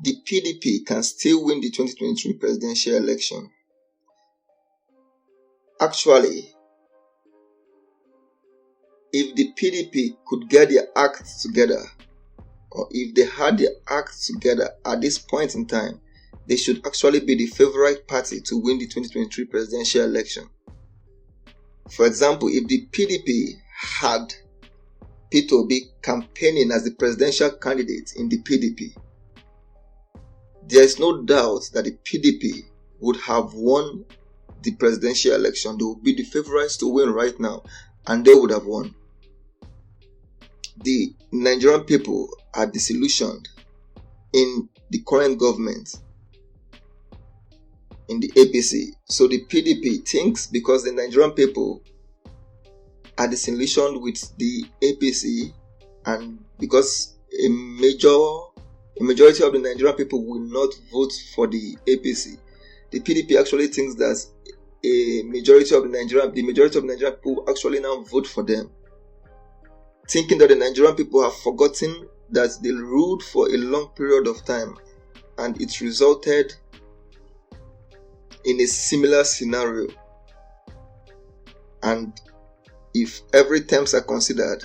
the PDP can still win the 2023 presidential election. Actually, if the PDP could get their act together, or if they had their act together at this point in time, they should actually be the favorite party to win the 2023 presidential election. For example, if the PDP had P2B campaigning as the presidential candidate in the PDP, there is no doubt that the PDP would have won the presidential election. They would be the favorites to win right now, and they would have won. The Nigerian people are disillusioned in the current government, in the APC. So the PDP thinks because the Nigerian people are disillusioned with the APC, and because a majority of the Nigerian people will not vote for the APC, the PDP actually thinks that the majority of the Nigerian people actually now vote for them, thinking that the Nigerian people have forgotten that they ruled for a long period of time, and it resulted in a similar scenario. And if every terms are considered,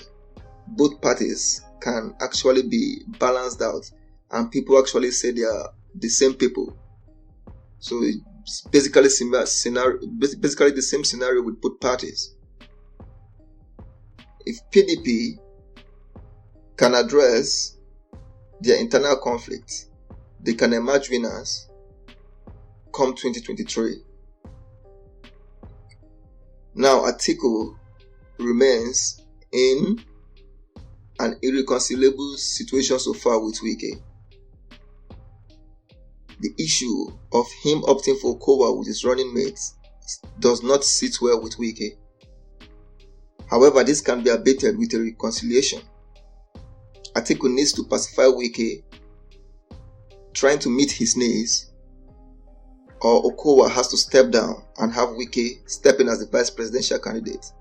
both parties can actually be balanced out, and people actually say they are the same people. So it's basically the same scenario with both parties. If PDP can address their internal conflicts, they can emerge winners come 2023. Now, Atiku remains in an irreconcilable situation so far with Wike. The issue of him opting for Okowa with his running mates does not sit well with Wike. However, this can be abated with a reconciliation. Atiku needs to pacify Wike, trying to meet his needs, or Okowa has to step down and have Wike step in as the vice presidential candidate.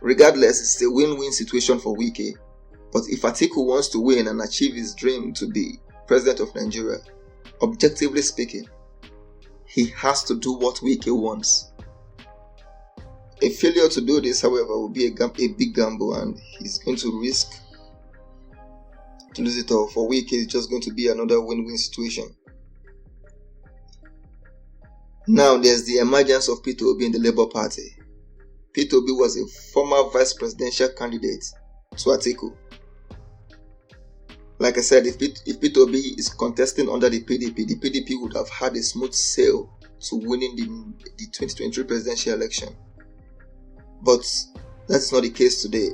Regardless, it's a win-win situation for Wike. But if Atiku wants to win and achieve his dream to be president of Nigeria, objectively speaking, he has to do what Wike wants. A failure to do this, however, will be a big gamble, and he's going to risk to lose it all. For Wike, it's just going to be another win-win situation. Now, there's the emergence of P2B in the Labour Party. P2B was a former vice presidential candidate to Atiku. Like I said, if P2B is contesting under the PDP would have had a smooth sail to winning the 2023 presidential election. But that's not the case today.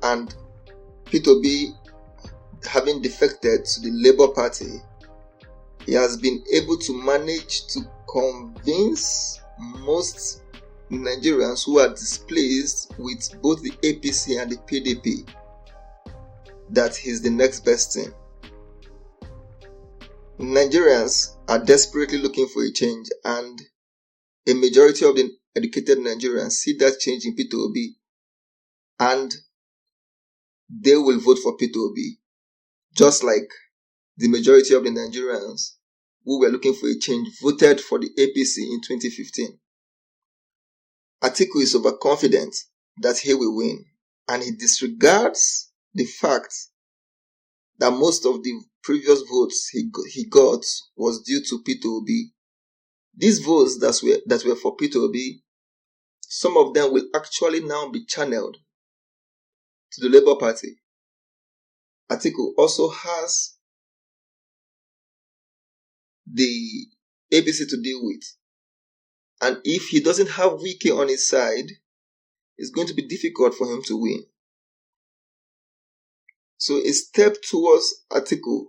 And P2B, having defected to the Labour Party, he has been able to manage to convince most Nigerians who are displeased with both the APC and the PDP that he's the next best thing. Nigerians are desperately looking for a change, and a majority of the educated Nigerians see that change in P2B, and they will vote for P2B, just like the majority of the Nigerians who were looking for a change voted for the APC in 2015. Atiku is overconfident that he will win, and he disregards the fact that most of the previous votes he got was due to P2B. These votes that were for P2B, some of them will actually now be channeled to the Labour Party. Atiku also has the APC to deal with. And if he doesn't have Wike on his side, it's going to be difficult for him to win. So a step towards Atiku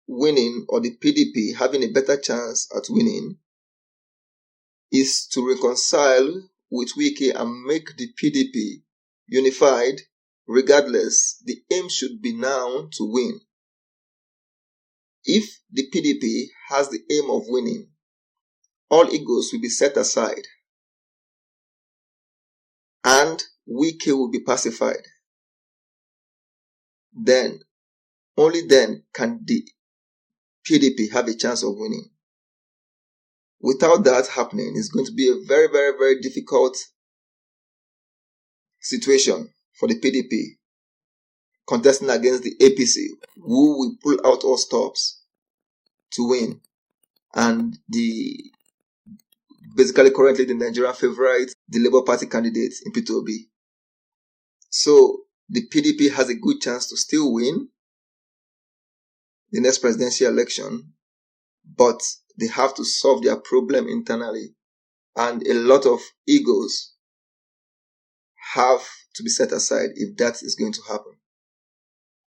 winning, or the PDP having a better chance at winning, is to reconcile with Wike and make the PDP unified. Regardless, the aim should be now to win. If the PDP has the aim of winning, all egos will be set aside and Wike will be pacified. then, only then can the PDP have a chance of winning. Without that happening, it's going to be a very, very, very difficult situation for the PDP contesting against the APC, who will pull out all stops to win. And basically currently the Nigerian favorite, the Labour Party candidate in P2B. So the PDP has a good chance to still win the next presidential election, but they have to solve their problem internally, and a lot of egos have to be set aside if that is going to happen.